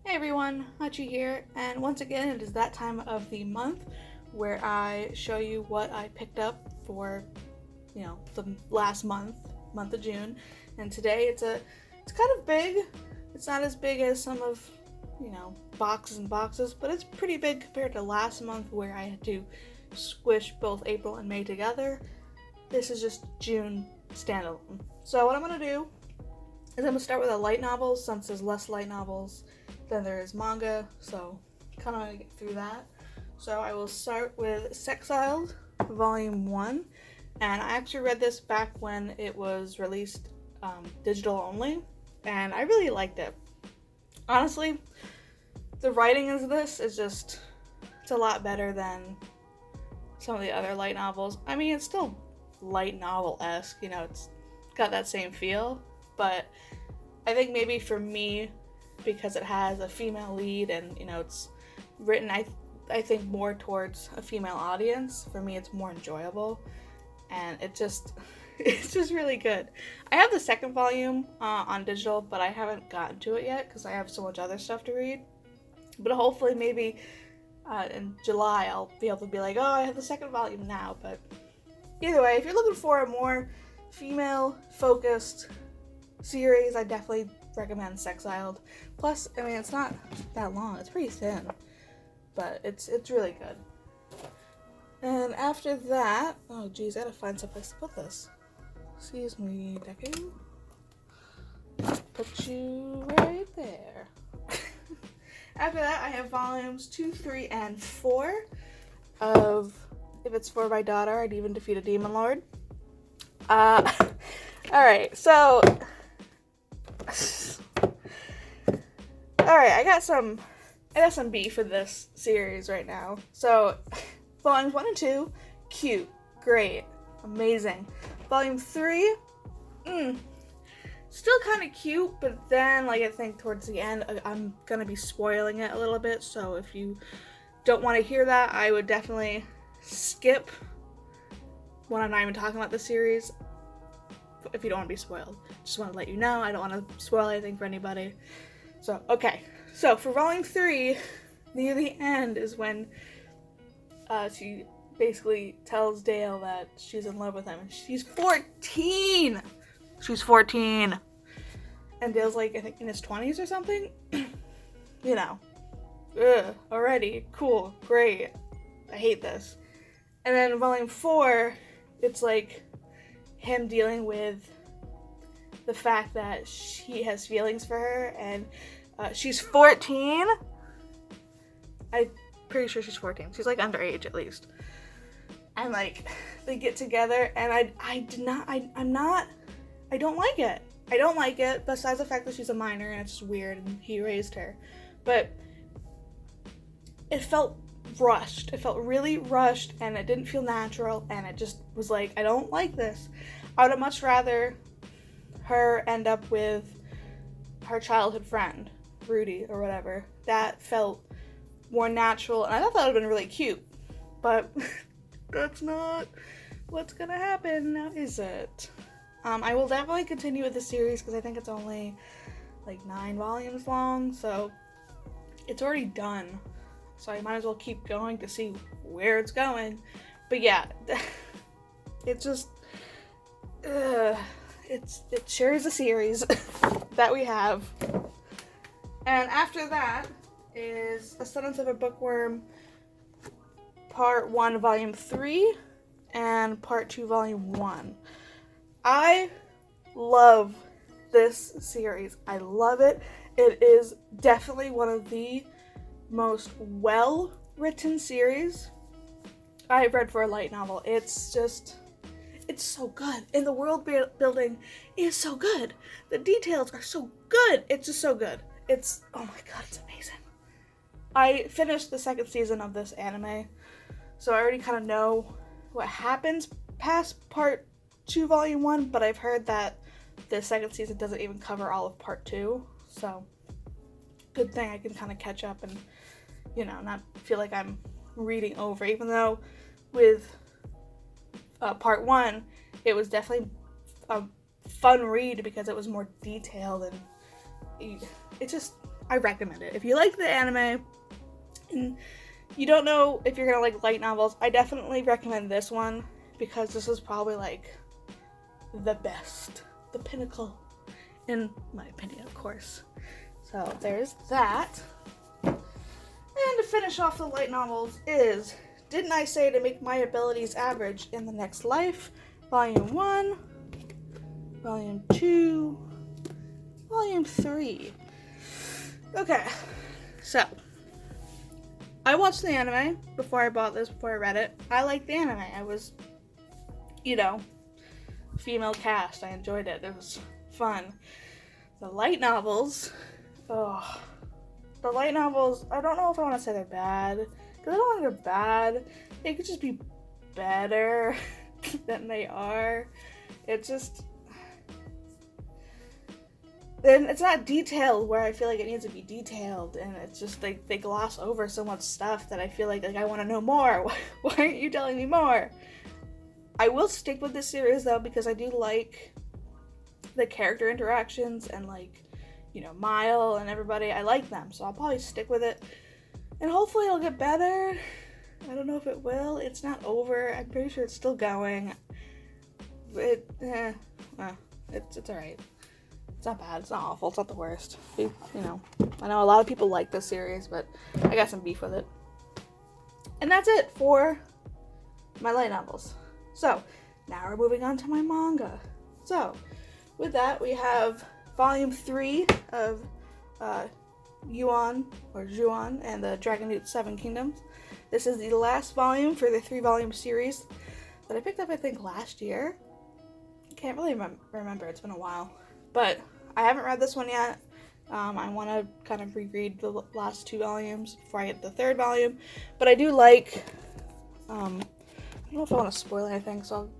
Hey everyone, Hachi here, and once again it is that time of the month where I show you what I picked up for, the last month of June. And today it's kind of big. It's not as big as some of, boxes and boxes, but it's pretty big compared to last month where I had to squish both April and May together. This is just June standalone. So what I'm gonna do is I'm gonna start with a light novel since there's less light novels than there is manga, so kind of want to get through that. So I will start with Sexiled, Volume 1, and I actually read this back when it was released digital only, and I really liked it. Honestly, the writing in this is it's a lot better than some of the other light novels. I mean, it's still light novel-esque, it's got that same feel, but I think maybe for me, because it has a female lead and it's written I think more towards a female audience, for me it's more enjoyable, and it's just really good. I have the second volume on digital, but I haven't gotten to it yet because I have so much other stuff to read, but hopefully maybe in July I'll be able to be like, oh, I have the second volume now. But either way, if you're looking for a more female focused series, I definitely recommend Sexiled. Plus, I mean, it's not that long. It's pretty thin, but it's really good. And after that, oh geez, I gotta find someplace to put this. Excuse me, Deku. Put you right there. After that, I have volumes 2, 3, and 4 of If It's For My Daughter, I'd Even Defeat a Demon Lord. Alright, so Alright, I got some beef with this series right now. So, volumes 1 and 2, cute, great, amazing. Volume 3, still kind of cute, but then, I think towards the end, I'm gonna be spoiling it a little bit, so if you don't want to hear that, I would definitely skip when I'm not even talking about the series, if you don't want to be spoiled. Just want to let you know, I don't want to spoil anything for anybody. So, okay. So, for Volume 3, near the end is when she basically tells Dale that she's in love with him. And she's 14! She's 14! And Dale's I think in his 20s or something? Already. Cool. Great. I hate this. And then in Volume 4, it's him dealing with the fact that she has feelings for her, and she's 14. I'm pretty sure she's 14. She's underage at least. And they get together, and I don't like it. I don't like it, besides the fact that she's a minor and it's just weird and he raised her. But it felt rushed. It felt really rushed, and it didn't feel natural, and it just was I don't like this. I would have much rather her end up with her childhood friend, Rudy, or whatever. That felt more natural, and I thought that would have been really cute. But that's not what's gonna happen, now is it? I will definitely continue with the series because I think it's only 9 volumes long, so it's already done. So I might as well keep going to see where it's going. But yeah, it just, it shares a series that we have. And after that is A Sentence of a Bookworm, Part 1, Volume 3, and Part 2, Volume 1. I love this series. I love it. It is definitely one of the most well-written series I've read for a light novel. It's so good. And the world building is so good. The details are so good. It's just so good. Oh my god, it's amazing. I finished the second season of this anime, so I already kind of know what happens past Part 2, Volume 1, but I've heard that the second season doesn't even cover all of Part 2, so good thing I can kind of catch up and, not feel like I'm reading over, even though with Part 1, it was definitely a fun read because it was more detailed, and it's I recommend it. If you like the anime and you don't know if you're gonna like light novels, I definitely recommend this one because this is probably like the best, the pinnacle, in my opinion, of course. So there's that. And to finish off the light novels is Didn't I Say to Make My Abilities Average in the Next Life, Volume 1, Volume 2, Volume 3. Okay, so I watched the anime before I bought this, before I read it. I liked the anime. I was, female cast. I enjoyed it. It was fun. The light novels, I don't know if I want to say they're bad, because I don't think they're bad. They could just be better than they are. It's just, then it's not detailed where I feel like it needs to be detailed, and it's just they gloss over so much stuff that I feel like I want to know more. Why aren't you telling me more? I will stick with this series though, because I do like the character interactions and Mile and everybody. I like them, so I'll probably stick with it, and hopefully it'll get better. I don't know if it will. It's not over. I'm pretty sure it's still going. It's alright. It's not bad. It's not awful. It's not the worst. I know a lot of people like this series, but I got some beef with it. And that's it for my light novels. So, now we're moving on to my manga. So, with that, we have Volume 3 of Yuan and the Dragon Newt 7 Kingdoms. This is the last volume for the 3-volume series that I picked up, I think, last year. I can't really remember. It's been a while. But I haven't read this one yet. I want to kind of reread the last 2 volumes before I get the 3rd volume. But I do like, I don't know if I want to spoil anything, so I'll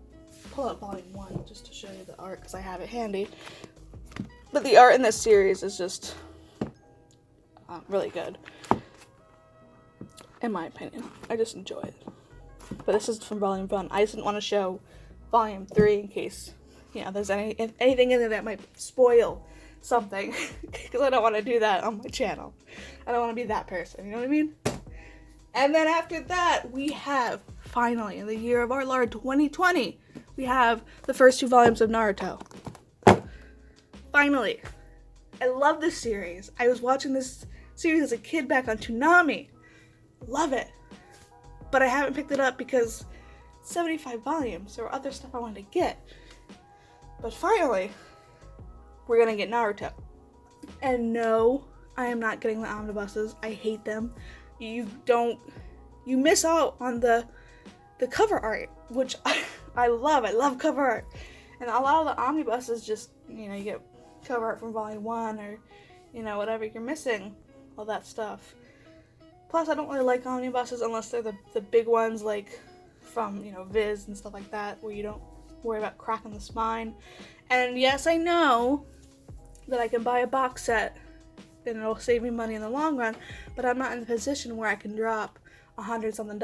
pull out Volume 1 just to show you the art because I have it handy. But the art in this series is just really good, in my opinion. I just enjoy it. But this is from Volume 1. I just didn't want to show Volume 3 in case there's anything in there that might spoil something, because I don't want to do that on my channel. I don't want to be that person, you know what I mean? And then after that, we have, finally, in the year of our Lord 2020, we have the first 2 volumes of Naruto. Finally. I love this series. I was watching this series as a kid back on Toonami. Love it. But I haven't picked it up because 75 volumes. There were other stuff I wanted to get. But finally, we're gonna get Naruto. And no, I am not getting the omnibuses. I hate them. You miss out on the cover art, which I love. I love cover art. And a lot of the omnibuses just, you get cover art from Volume 1 or, whatever. You're missing all that stuff. Plus, I don't really like omnibuses unless they're the big ones, like from, Viz and stuff like that, where you don't worry about cracking the spine. And yes, I know that I can buy a box set and it'll save me money in the long run, but I'm not in the position where I can drop $100-something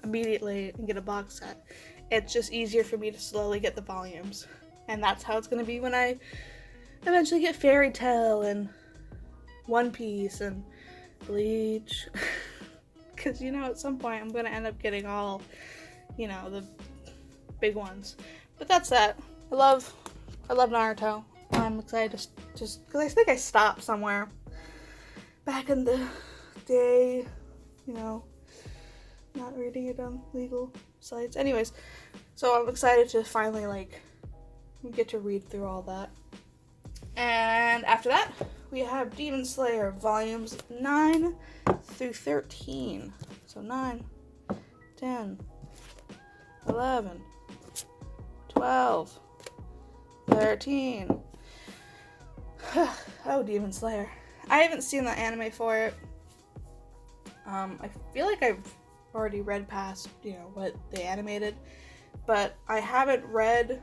immediately and get a box set. It's just easier for me to slowly get the volumes. And that's how it's going to be when I eventually get Fairy Tail and One Piece and Bleach. Because, at some point I'm going to end up getting all, the big ones. But that's that. I love Naruto. I'm excited just because I think I stopped somewhere back in the day, not reading it on legal sites. Anyways, so I'm excited to finally, get to read through all that. And after that, we have Demon Slayer volumes 9 through 13. So 9, 10, 11, 12, 13. Oh, Demon Slayer. I haven't seen the anime for it. I feel like I've already read past, what they animated, but I haven't read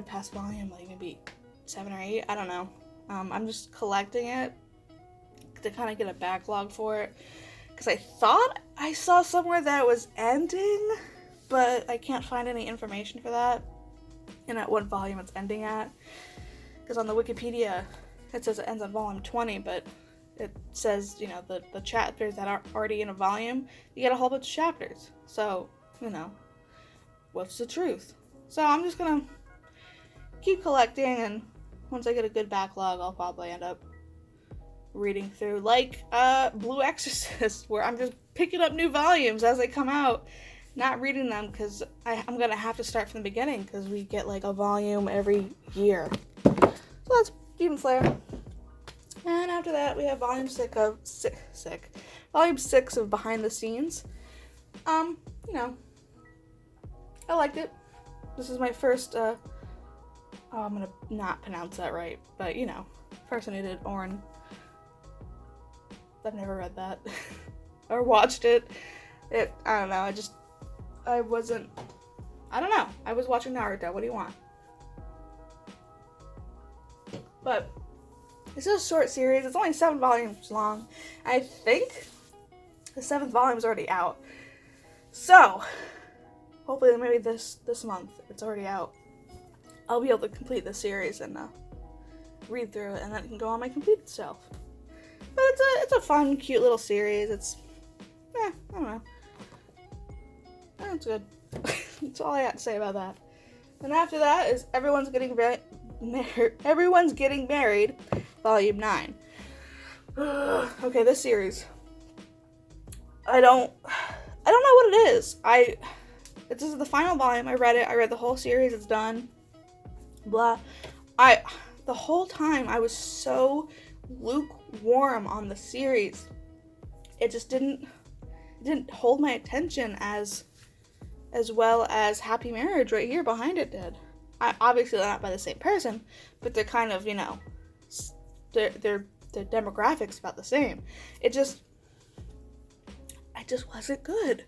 past volume, maybe 7 or 8, I don't know. I'm just collecting it to kind of get a backlog for it, because I thought I saw somewhere that it was ending, but I can't find any information for that, and at what volume it's ending at, because on the Wikipedia it says it ends on volume 20, but it says, you know, the chapters that are already in a volume, you get a whole bunch of chapters. So, you know, what's the truth? So I'm just gonna keep collecting, and once I get a good backlog, I'll probably end up reading through, like Blue Exorcist, where I'm just picking up new volumes as they come out, not reading them, because I'm gonna have to start from the beginning, because we get like a volume every year. So that's Demon Slayer. And after that, we have volume 6 of Behind the Scenes. You know, I liked it. This is my first, I'm gonna not pronounce that right, but you know, person who did Orin. I've never read that or watched it. I don't know. I don't know. I was watching Naruto. What do you want? But it's a short series. It's only 7 volumes long. I think the 7th volume is already out. So hopefully maybe this month it's already out. I'll be able to complete the series and read through it, and then it can go on my completed shelf. But it's a fun, cute little series. It's, I don't know. It's good. That's all I got to say about that. And after that is Everyone's Getting Married, Volume 9. Okay, this series. I don't know what it is. This is the final volume. I read it. I read the whole series. It's done. Blah. The whole time I was so lukewarm on the series. It just didn't hold my attention as well as Happy Marriage right here behind it did. Obviously they're not by the same person, but they're kind of, you know, their demographics about the same. It just wasn't good,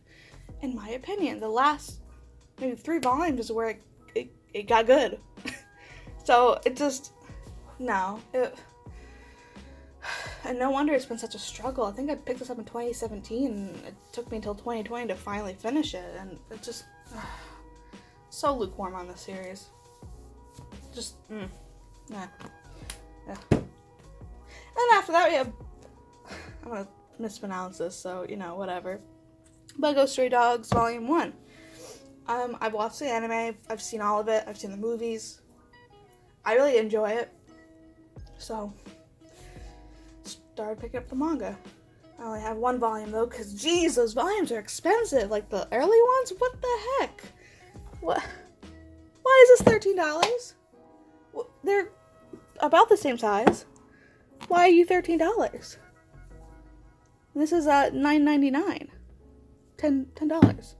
in my opinion. The last maybe 3 volumes is where it got good. So it just, no. And no wonder it's been such a struggle. I think I picked this up in 2017, and it took me until 2020 to finally finish it, and it just, so lukewarm on this series. Just, yeah. And after that we have, I'm gonna mispronounce this, so, you know, whatever. Bungo Stray Dogs, Volume 1. I've watched the anime, I've seen all of it, I've seen the movies. I really enjoy it. So, started picking up the manga. I only have 1 volume though, because geez, those volumes are expensive. Like the early ones? What the heck? What? Why is this $13? They're about the same size. Why are you $13? This is $9.99. $10.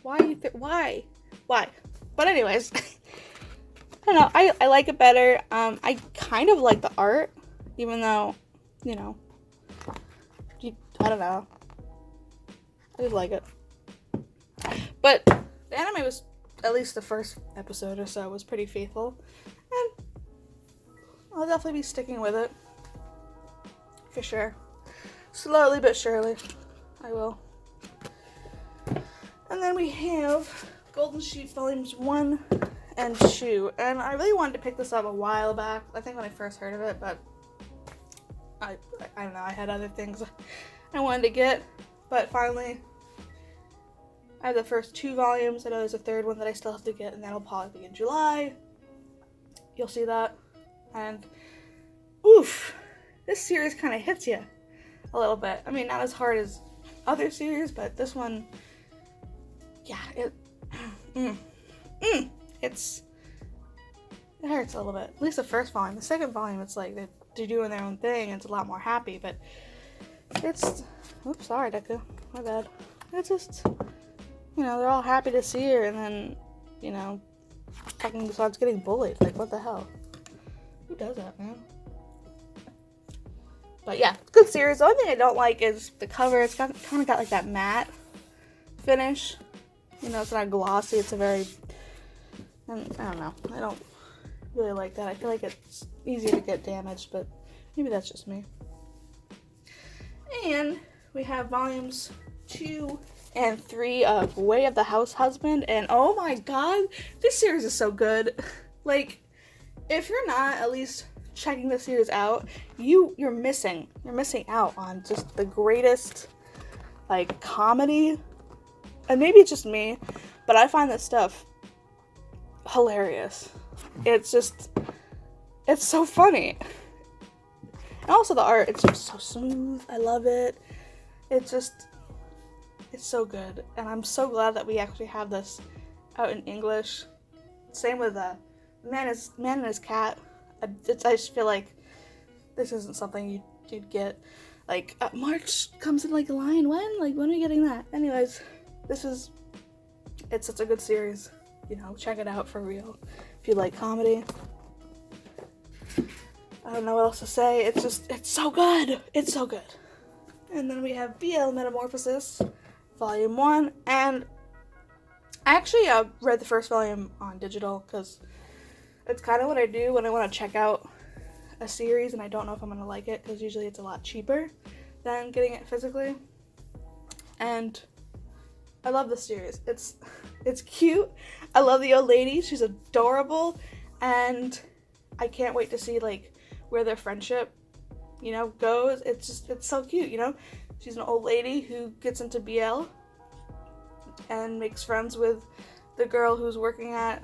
Why are you why? But anyways, I don't know. I like it better. I kind of like the art, even though, you know, I don't know. I just like it. But the anime was, at least the first episode or so, was pretty faithful. And I'll definitely be sticking with it. For sure. Slowly but surely. I will. And then we have Golden Sheep Volumes 1 and 2. And I really wanted to pick this up a while back. I think when I first heard of it, but I don't know, I had other things I wanted to get, but finally I have the first 2 volumes. I know there's a 3rd one that I still have to get, and that'll probably be in July. You'll see that. And oof, this series kind of hits you a little bit. I mean, not as hard as other series, but this one, yeah, it hurts a little bit. At least the first volume. The second volume, it's like they're doing their own thing, and it's a lot more happy, but it's, oops, sorry, Deku, my bad. It's just, you know, they're all happy to see her, and then, you know, fucking starts getting bullied. Like, what the hell? Who does that, man? But yeah, it's a good series. The only thing I don't like is the cover. It's kind of got like that matte finish. You know, it's not glossy. It's a very, I don't know. I don't really like that. I feel like it's easier to get damaged, but maybe that's just me. And we have volumes 2 and 3 of Way of the House Husband, and oh my god, this series is so good. Like, if you're not at least checking the series out, you're missing out on just the greatest, like, comedy. And maybe it's just me, but I find this stuff hilarious. It's so funny. And also the art, it's just so smooth. I love it. It's so good. And I'm so glad that we actually have this out in English. Same with Man and His Cat. I just feel like this isn't something you'd get. Like, March comes in like a lion. When are we getting that? Anyways, it's such a good series. You know, check it out for real. If you like comedy. I don't know what else to say. It's so good. It's so good. And then we have BL Metamorphosis, Volume 1. And I actually read the first volume on digital because it's kind of what I do when I want to check out a series and I don't know if I'm going to like it, because usually it's a lot cheaper than getting it physically. And I love this series. It's cute. I love the old lady. She's adorable. And I can't wait to see, like, where their friendship, you know, goes. It's so cute, you know? She's an old lady who gets into BL and makes friends with the girl who's working at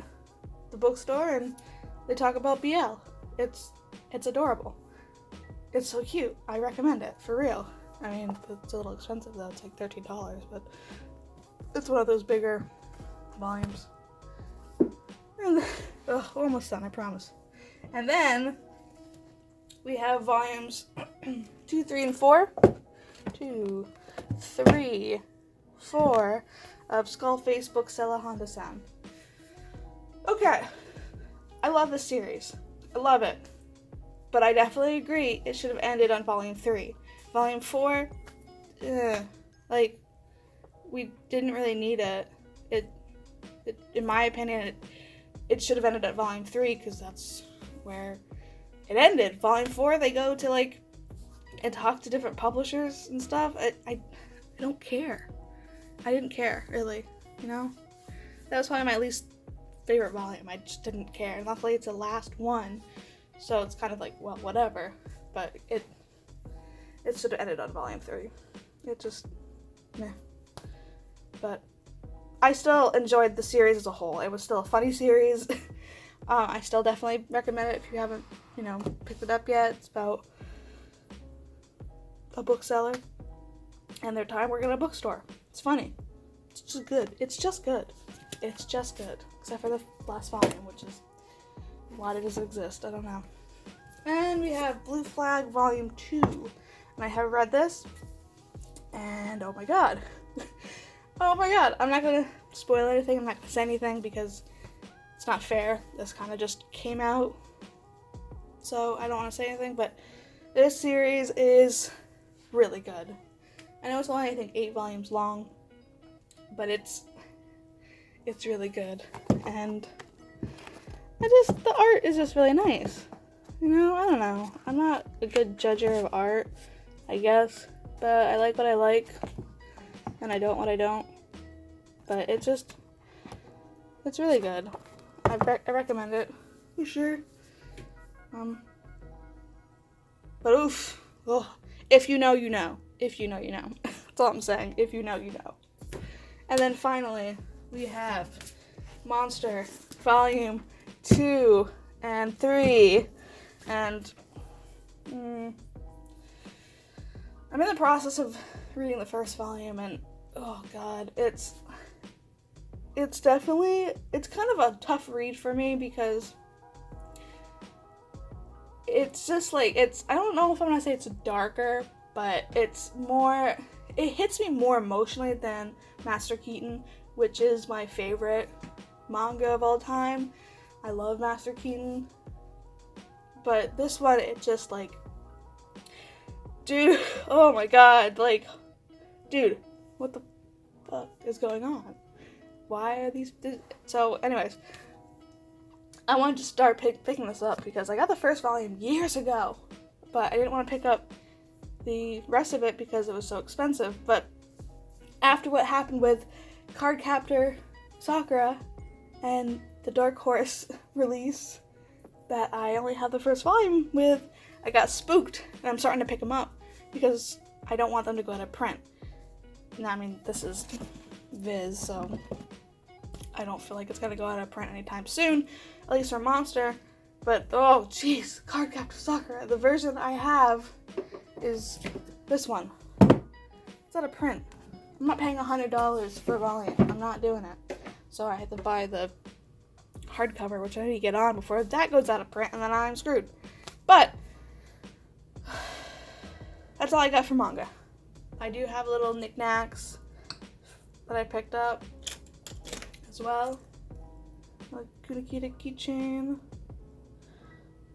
the bookstore, and they talk about BL. It's adorable. It's so cute. I recommend it, for real. I mean, it's a little expensive though. It's like $13, but it's one of those bigger volumes. And we're almost done, I promise. And then we have volumes 2, 3, and 4. 2, 3, 4 of Skullface Books Honda-san. Okay, I love this series. I love it. But I definitely agree it should have ended on Volume 3. Volume 4, like, we didn't really need it. It in my opinion, it should have ended at Volume 3, because that's where it ended. Volume 4, they go to, like, and talk to different publishers and stuff. I don't care. I didn't care, really, you know? That was probably my least favorite volume. I just didn't care. And luckily it's the last one, so it's kind of like, well, whatever. But it should have ended on Volume 3. It just, meh. But I still enjoyed the series as a whole. It was still a funny series. I still definitely recommend it if you haven't, you know, picked it up yet. It's about a bookseller and their time working at a bookstore. It's funny. It's just good. It's just good. It's just good. Except for the last volume, which is, why did this exist? I don't know. And we have Blue Flag Volume 2. And I have read this. And oh my god. Oh my god. I'm not going to spoil anything. I'm not going to say anything because it's not fair. This kind of just came out. So I don't want to say anything. But this series is really good. I know it's only, I think, 8 volumes long. But it's really good. And the art is just really nice. You know, I don't know. I'm not a good judger of art, I guess. But I like what I like. And I don't what I don't. But it's really good. I recommend it. You sure? But oof. Ugh. If you know, you know. If you know, you know. That's all I'm saying. If you know, you know. And then finally, we have Monster Volume 2 and 3. And I'm in the process of reading the first volume, and oh god, it's definitely, it's kind of a tough read for me because it's just like, I don't know if I'm gonna say it's darker, but it hits me more emotionally than Master Keaton, which is my favorite manga of all time. I love Master Keaton. But this one, it just, like, dude, oh my god, like, dude, what the fuck is going on? Why are these, so, anyways, I wanted to start picking this up because I got the first volume years ago, but I didn't want to pick up the rest of it because it was so expensive. But after what happened with Cardcaptor Sakura and the Dark Horse release, that I only have the first volume with, I got spooked, and I'm starting to pick them up because I don't want them to go out of print. Now, I mean, this is Viz, so I don't feel like it's gonna go out of print anytime soon, at least for Monster. But oh jeez, Cardcaptor Sakura, the version I have is this one. It's out of print. I'm not paying $100 for a volume. I'm not doing it. So I had to buy the hardcover, which I need to get on before that goes out of print, and then I'm screwed. But that's all I got for manga. I do have little knickknacks that I picked up as well. Like Kunakita keychain.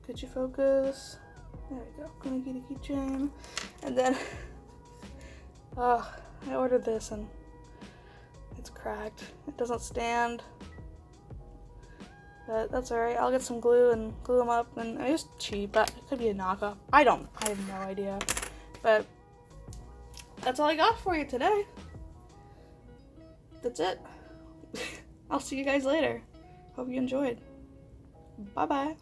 Could you focus? There we go. Kunakita keychain. And then, I ordered this and it's cracked. It doesn't stand. But that's alright. I'll get some glue and glue them up. And it's cheap, but it could be a knockoff. I have no idea. But that's all I got for you today. That's it. I'll see you guys later. Hope you enjoyed. Bye-bye.